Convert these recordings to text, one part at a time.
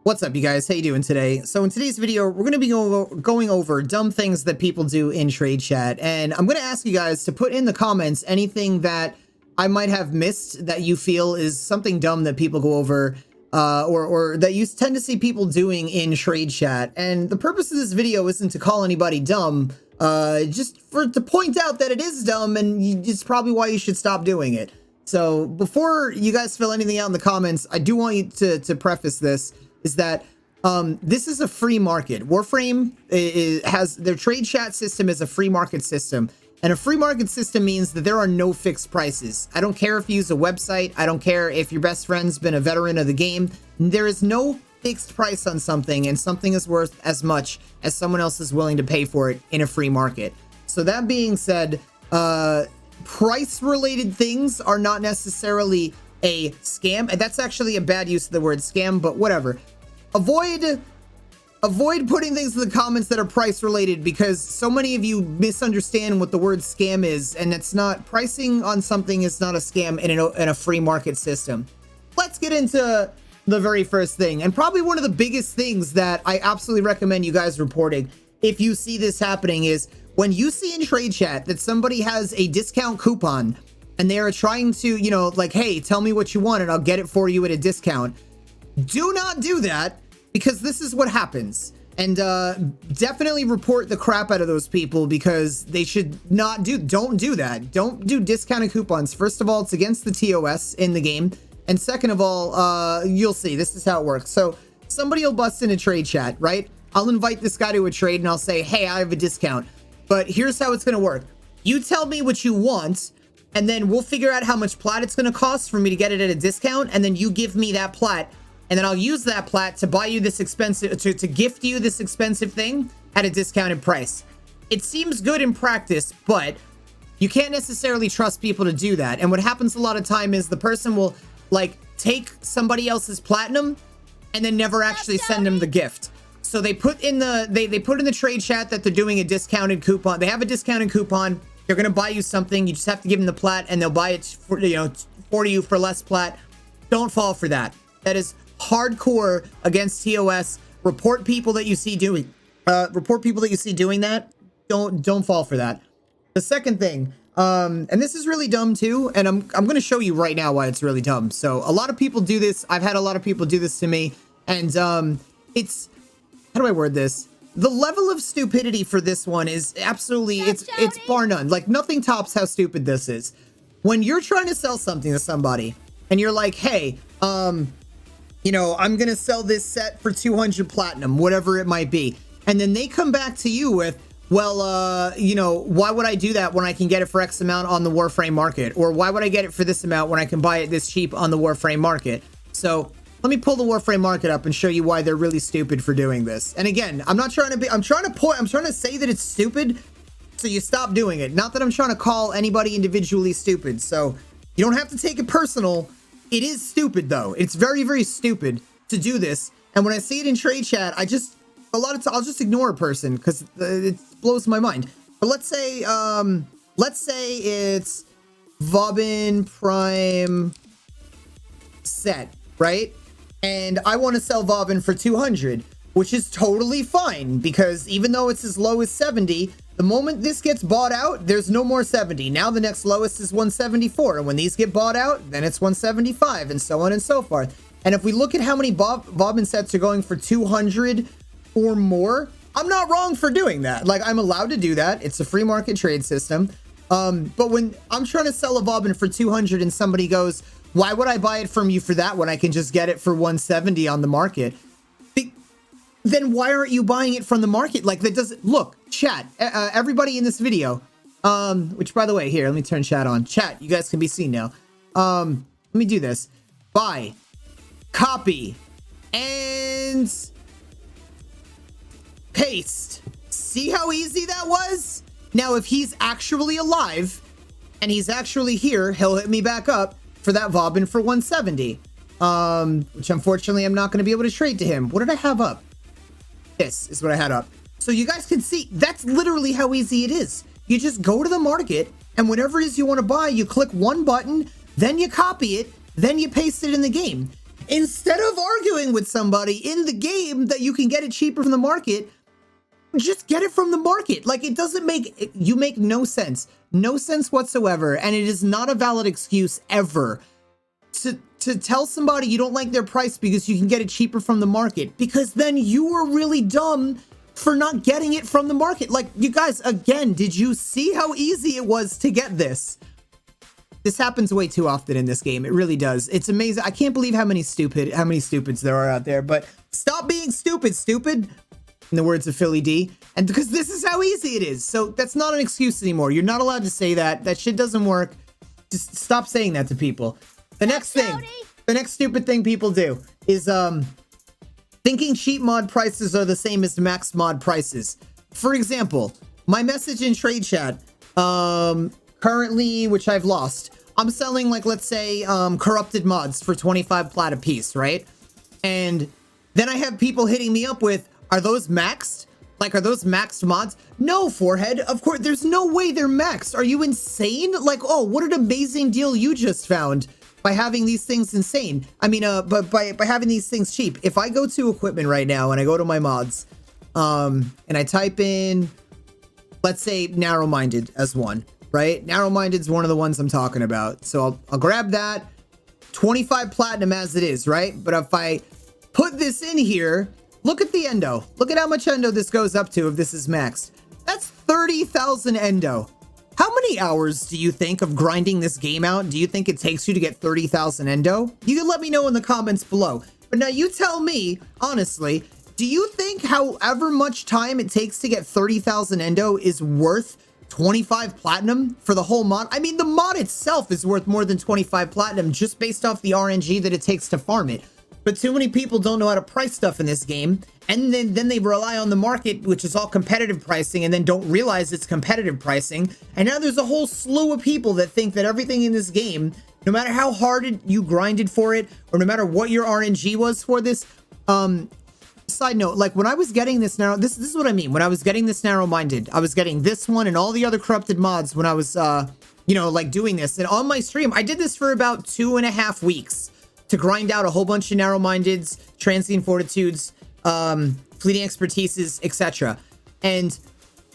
What's up, you guys? How you doing today? So in today's video, we're going to be going over dumb things that people do in trade chat. And I'm going to ask you guys to put in the comments anything that I might have missed that you feel is something dumb that people go over or that you tend to see people doing in trade chat. And the purpose of this video isn't to call anybody dumb, just to point out that it is dumb and it's probably why you should stop doing it. So before you guys fill anything out in the comments, I do want you to preface this. Is that this is a free market. Warframe has their trade chat system is a free market system. And a free market system means that there are no fixed prices. I don't care if you use a website. I don't care if your best friend's been a veteran of the game. There is no fixed price on something, and something is worth as much as someone else is willing to pay for it in a free market. So that being said, price-related things are not necessarily a scam, and that's actually a bad use of the word scam, but whatever. Avoid putting things in the comments that are price related, because so many of you misunderstand what the word scam is, and it's not. Pricing on something is not a scam in a free market system. Let's get into the very first thing, and probably one of the biggest things that I absolutely recommend you guys reporting if you see this happening is when you see in trade chat that somebody has a discount coupon and they are trying to, you know, like, hey, tell me what you want and I'll get it for you at a discount. Do not do that, because this is what happens. And definitely report the crap out of those people, because they should not don't do that. Don't do discounted coupons. First of all, it's against the TOS in the game. And second of all, you'll see, this is how it works. So somebody will bust in a trade chat, right? I'll invite this guy to a trade and I'll say, hey, I have a discount. But here's how it's going to work. You tell me what you want, and then we'll figure out how much plat it's going to cost for me to get it at a discount. And then you give me that plat, and then I'll use that plat to buy you this expensive, to gift you this expensive thing at a discounted price. It seems good in practice, but you can't necessarily trust people to do that. And what happens a lot of time is the person will like take somebody else's platinum and then never actually send them the gift. So they put in the, they put in the trade chat that they're doing a discounted coupon. They have a discounted coupon. They're going to buy you something. You just have to give them the plat and they'll buy it for, for you for less plat. Don't fall for that. That is hardcore against TOS. Report people that you see doing that. Don't fall for that. The second thing, and this is really dumb too, and I'm going to show you right now why it's really dumb. So a lot of people do this. I've had a lot of people do this to me, and it's, how do I word this? The level of stupidity for this one is absolutely, it's bar none. Like, nothing tops how stupid this is. When you're trying to sell something to somebody and you're like, hey, I'm going to sell this set for 200 platinum, whatever it might be. And then they come back to you with, well, why would I do that when I can get it for X amount on the Warframe market? Or why would I get it for this amount when I can buy it this cheap on the Warframe market? So let me pull the Warframe market up and show you why they're really stupid for doing this. And again, I'm trying to say that it's stupid, so you stop doing it. Not that I'm trying to call anybody individually stupid. So you don't have to take it personal. It is stupid though. It's very, very stupid to do this. And when I see it in trade chat, I'll just ignore a person because it blows my mind. But let's say it's Vauban Prime set, right? And I want to sell Vauban for 200, which is totally fine, because even though it's as low as 70, the moment this gets bought out, there's no more 70. Now the next lowest is 174. And when these get bought out, then it's 175, and so on and so forth. And if we look at how many Vauban sets are going for 200 or more, I'm not wrong for doing that. Like, I'm allowed to do that. It's a free market trade system. But when I'm trying to sell a Vauban for 200 and somebody goes, why would I buy it from you for that when I can just get it for 170 on the market? Then why aren't you buying it from the market? Like, that doesn't look, chat, everybody in this video, which, by the way, here, let me turn chat on. Chat, you guys can be seen now. Let me do this. Buy, copy, and paste. See how easy that was? Now, if he's actually alive and he's actually here, he'll hit me back up for that Vauban for 170, which unfortunately I'm not going to be able to trade to him. What did I have up? This is what I had up. So you guys can see, that's literally how easy it is. You just go to the market, and whatever it is you want to buy, you click one button, then you copy it, then you paste it in the game. instead of arguing with somebody in the game that you can get it cheaper from the market, just get it from the market. Like, it doesn't make, you make no sense whatsoever. And it is not a valid excuse ever to tell somebody you don't like their price because you can get it cheaper from the market, because then you are really dumb for not getting it from the market. Like, you guys, again, did you see how easy it was to get this? This happens way too often in this game. It really does. It's amazing. I can't believe how many stupids there are out there, but stop being stupid, in the words of Philly D. And because this is how easy it is. So that's not an excuse anymore. You're not allowed to say that. That shit doesn't work. Just stop saying that to people. The next stupid thing people do is thinking cheap mod prices are the same as max mod prices. For example, my message in trade chat, currently, which I've lost, I'm selling, like, let's say, corrupted mods for 25 plat a piece, right? And then I have people hitting me up with, are those maxed? Like, are those maxed mods? No, Forehead, of course, there's no way they're maxed. Are you insane? Like, oh, what an amazing deal you just found by having these things insane. I mean, but by having these things cheap. If I go to equipment right now and I go to my mods, and I type in, let's say, narrow-minded as one, right? Narrow-minded is one of the ones I'm talking about. So I'll grab that, 25 platinum as it is, right? But if I put this in here, look at the endo. Look at how much endo this goes up to if this is maxed. That's 30,000 endo. How many hours do you think of grinding this game out do you think it takes you to get 30,000 endo? You can let me know in the comments below. But now you tell me, honestly, do you think however much time it takes to get 30,000 endo is worth 25 platinum for the whole mod? I mean, the mod itself is worth more than 25 platinum just based off the RNG that it takes to farm it. But too many people don't know how to price stuff in this game, and then they rely on the market, which is all competitive pricing, and then don't realize it's competitive pricing. And now there's a whole slew of people that think that everything in this game, no matter how hard you grinded for it, or no matter what your RNG was for this, side note, like, when I was getting this narrow, this is what I mean. When I was getting this narrow-minded, I was getting this one and all the other corrupted mods when I was, you know, like, doing this. And on my stream, I did this for about 2.5 weeks to grind out a whole bunch of narrow-mindeds, transient fortitudes, fleeting expertises, etc. And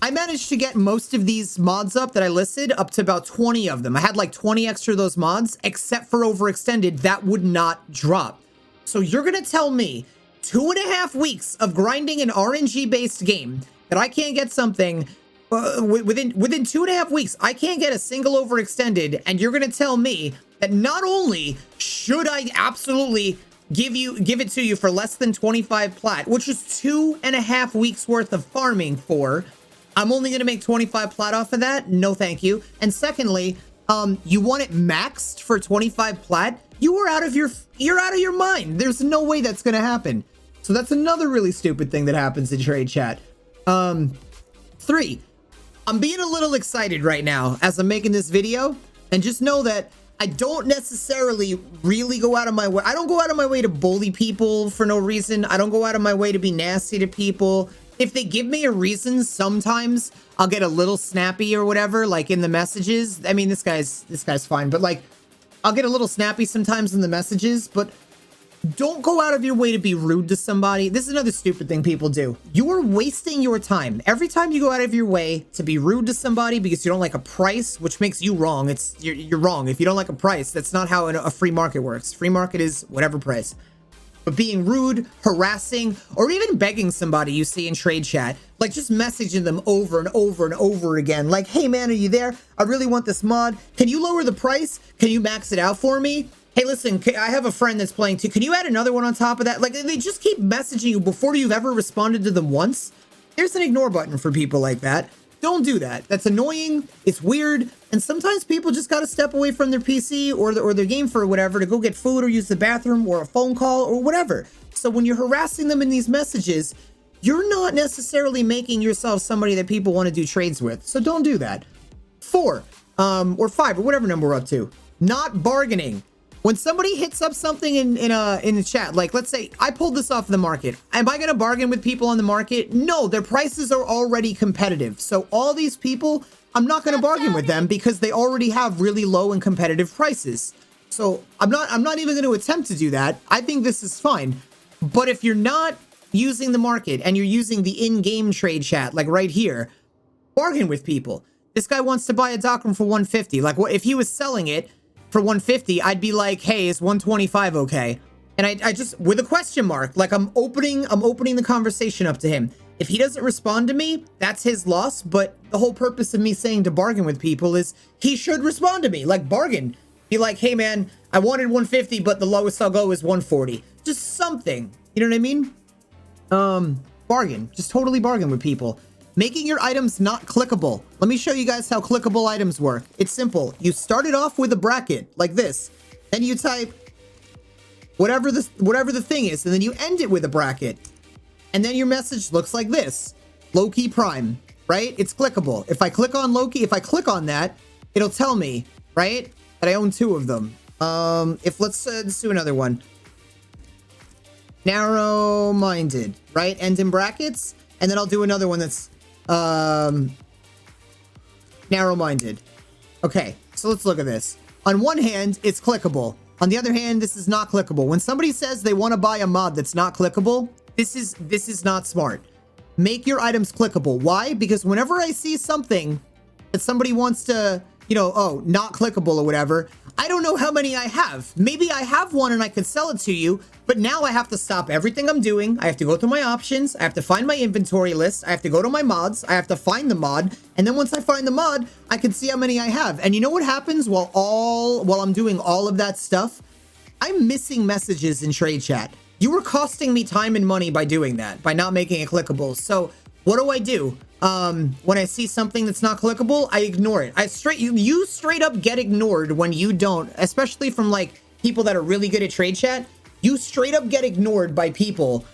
I managed to get most of these mods up that I listed, up to about 20 of them. I had like 20 extra of those mods, except for overextended, that would not drop. So you're gonna tell me 2.5 weeks of grinding an RNG-based game that I can't get something within 2.5 weeks, I can't get a single overextended, and you're gonna tell me that not only should I absolutely give it to you for less than 25 plat, which is 2.5 weeks worth of farming for, I'm only gonna make 25 plat off of that? No, thank you. And secondly, you want it maxed for 25 plat? You're out of your mind. There's no way that's gonna happen. So that's another really stupid thing that happens in trade chat. 3, I'm being a little excited right now as I'm making this video, and just know that I don't necessarily really go out of my way. I don't go out of my way to bully people for no reason. I don't go out of my way to be nasty to people. If they give me a reason, sometimes I'll get a little snappy or whatever, like in the messages. I mean, this guy's fine, but like, I'll get a little snappy sometimes in the messages, but don't go out of your way to be rude to somebody. This is another stupid thing people do. You are wasting your time. Every time you go out of your way to be rude to somebody because you don't like a price, which makes you wrong. You're wrong. If you don't like a price, that's not how a free market works. Free market is whatever price. But being rude, harassing, or even begging somebody you see in trade chat, like just messaging them over and over and over again, like, hey man, are you there? I really want this mod. Can you lower the price? Can you max it out for me? Hey, listen, I have a friend that's playing too. Can you add another one on top of that? Like, they just keep messaging you before you've ever responded to them once. There's an ignore button for people like that. Don't do that. That's annoying. It's weird. And sometimes people just got to step away from their PC or their game for whatever to go get food or use the bathroom or a phone call or whatever. So when you're harassing them in these messages, you're not necessarily making yourself somebody that people want to do trades with. So don't do that. 4, or 5, or whatever number we're up to. Not bargaining. When somebody hits up something in the chat, like let's say I pulled this off the market, am I going to bargain with people on the market? No, their prices are already competitive. So all these people, I'm not going to bargain with them because they already have really low and competitive prices. So I'm not even going to attempt to do that. I think this is fine. But if you're not using the market and you're using the in-game trade chat, like right here, bargain with people. This guy wants to buy a Doctrine for 150. Like, what if he was selling it for 150? I'd be like, hey, is 125 okay? And I just, with a question mark, like I'm opening the conversation up to him. If he doesn't respond to me, that's his loss. But the whole purpose of me saying to bargain with people is he should respond to me. Like, bargain. Be like, hey man, I wanted 150, but the lowest I'll go is 140. Just something. You know what I mean? Bargain. Just totally bargain with people. Making your items not clickable. Let me show you guys how clickable items work. It's simple. You start it off with a bracket like this. Then you type whatever the thing is, and then you end it with a bracket. And then your message looks like this. Low-key Prime, right? It's clickable. If I click on Loki, if I click on that, it'll tell me, right, that I own 2 of them. Let's do another one. Narrow-minded, right? End in brackets. And then I'll do another one that's narrow-minded. Okay, so let's look at this. On one hand, it's clickable. On the other hand, this is not clickable. When somebody says they want to buy a mod that's not clickable, this is not smart. Make your items clickable. Why? Because whenever I see something that somebody wants to, you know, oh, not clickable or whatever, I don't know how many I have. Maybe I have one and I could sell it to you, but now I have to stop everything I'm doing. I have to go through my options. I have to find my inventory list. I have to go to my mods. I have to find the mod. And then once I find the mod, I can see how many I have. And you know what happens while I'm doing all of that stuff? I'm missing messages in trade chat. You were costing me time and money by doing that, by not making it clickable. So what do? When I see something that's not clickable, I ignore it. You straight up get ignored when you don't, especially from like people that are really good at trade chat. You straight up get ignored by people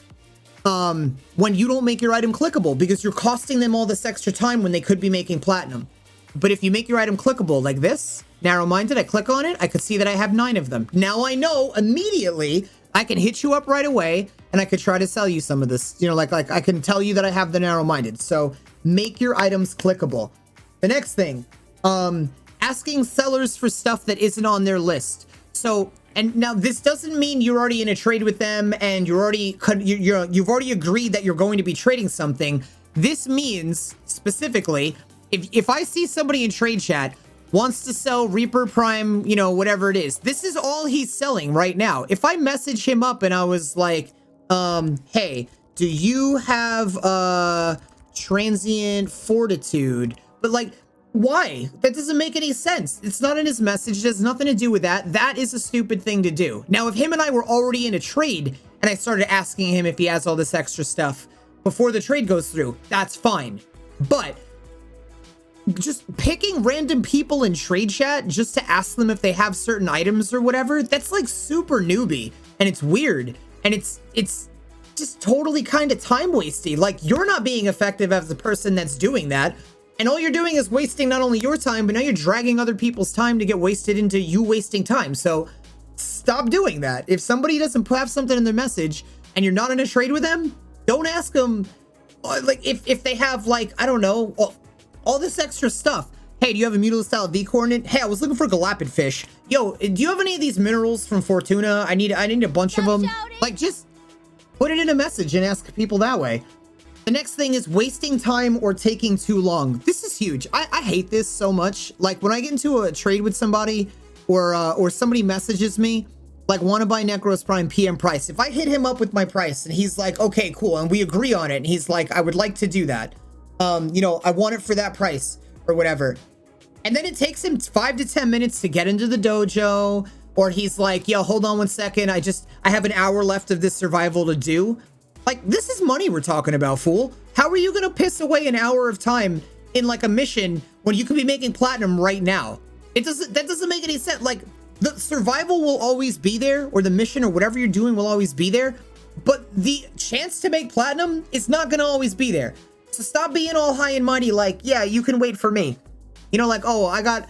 when you don't make your item clickable because you're costing them all this extra time when they could be making platinum. But if you make your item clickable like this, narrow-minded, I click on it, I could see that I have 9 of them. Now I know immediately I can hit you up right away and I could try to sell you some of this. You know, like I can tell you that I have the narrow-minded. So make your items clickable. The next thing, asking sellers for stuff that isn't on their list. So, and now this doesn't mean you're already in a trade with them and you've already agreed that you're going to be trading something. This means specifically, if I see somebody in trade chat wants to sell Reaper Prime, you know, whatever it is, this is all he's selling right now. If I message him up and I was like, hey, do you have transient fortitude? But like, why? That doesn't make any sense. It's not in his message. It has nothing to do with that. That is a stupid thing to do. Now, if him and I were already in a trade and I started asking him if he has all this extra stuff before the trade goes through, that's fine. But just picking random people in trade chat just to ask them if they have certain items or whatever, that's like super newbie and it's weird and it's just totally kind of time wasting. Like, you're not being effective as the person that's doing that, and all you're doing is wasting not only your time, but now you're dragging other people's time to get wasted into you wasting time. So stop doing that. If somebody doesn't have something in their message and you're not in a trade with them, don't ask them like if they have, like, I don't know, all this extra stuff. Hey, do you have a mutilus style V coordinate? Hey, I was looking for galapid fish. Yo, do you have any of these minerals from Fortuna? I need a bunch of them. Like, just put it in a message and ask people that way. The next thing is wasting time or taking too long. This is huge. I hate this so much. Like, when I get into a trade with somebody or somebody messages me, like, want to buy Necros Prime PM price. If I hit him up with my price and he's like, okay, cool, and we agree on it, and he's like, I would like to do that. You know, I want it for that price or whatever. And then it takes him 5 to 10 minutes to get into the dojo, or he's like, yo, hold on 1 second. I have an hour left of this survival to do. Like, this is money we're talking about, fool. How are you going to piss away an hour of time in like a mission when you could be making platinum right now? That doesn't make any sense. Like, the survival will always be there, or the mission or whatever you're doing will always be there. But the chance to make platinum is not going to always be there. So stop being all high and mighty like, yeah, you can wait for me. You know, like, oh, I got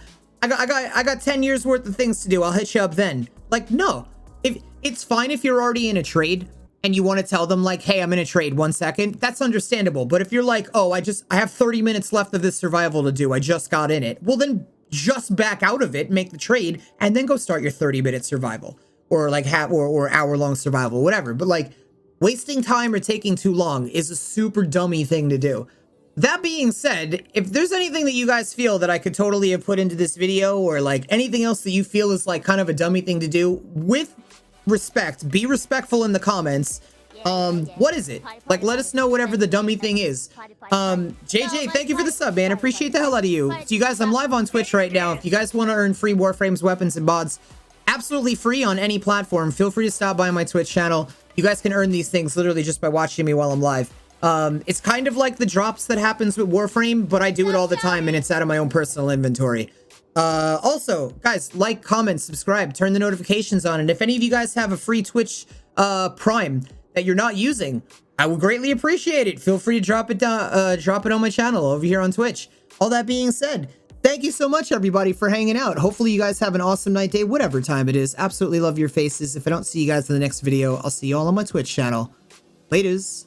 10 years worth of things to do. I'll hit you up then. Like, no. If it's fine if you're already in a trade and you want to tell them like, hey, I'm in a trade 1 second. That's understandable. But if you're like, oh, I have 30 minutes left of this survival to do, I just got in it. Well, then just back out of it, make the trade, and then go start your 30-minute survival or like or hour-long survival, whatever. But like wasting time or taking too long is a super dummy thing to do. That being said, if there's anything that you guys feel that I could totally have put into this video, or like anything else that you feel is like kind of a dummy thing to do, with respect, be respectful in the comments. What is it? Like, let us know whatever the dummy thing is. JJ, thank you for the sub, man. Appreciate the hell out of you. So you guys, I'm live on Twitch right now. If you guys want to earn free Warframes, weapons, and mods, absolutely free on any platform, feel free to stop by my Twitch channel. You guys can earn these things literally just by watching me while I'm live. It's kind of like the drops that happens with Warframe, but I do it all the time and it's out of my own personal inventory. Also, guys, like, comment, subscribe, turn the notifications on, and if any of you guys have a free Twitch Prime that you're not using, I would greatly appreciate it. Feel free to drop it down, drop it on my channel over here on Twitch. All that being said, thank you so much, everybody, for hanging out. Hopefully you guys have an awesome night, day, whatever time it is. Absolutely love your faces. If I don't see you guys in the next video, I'll see you all on my Twitch channel. Laters.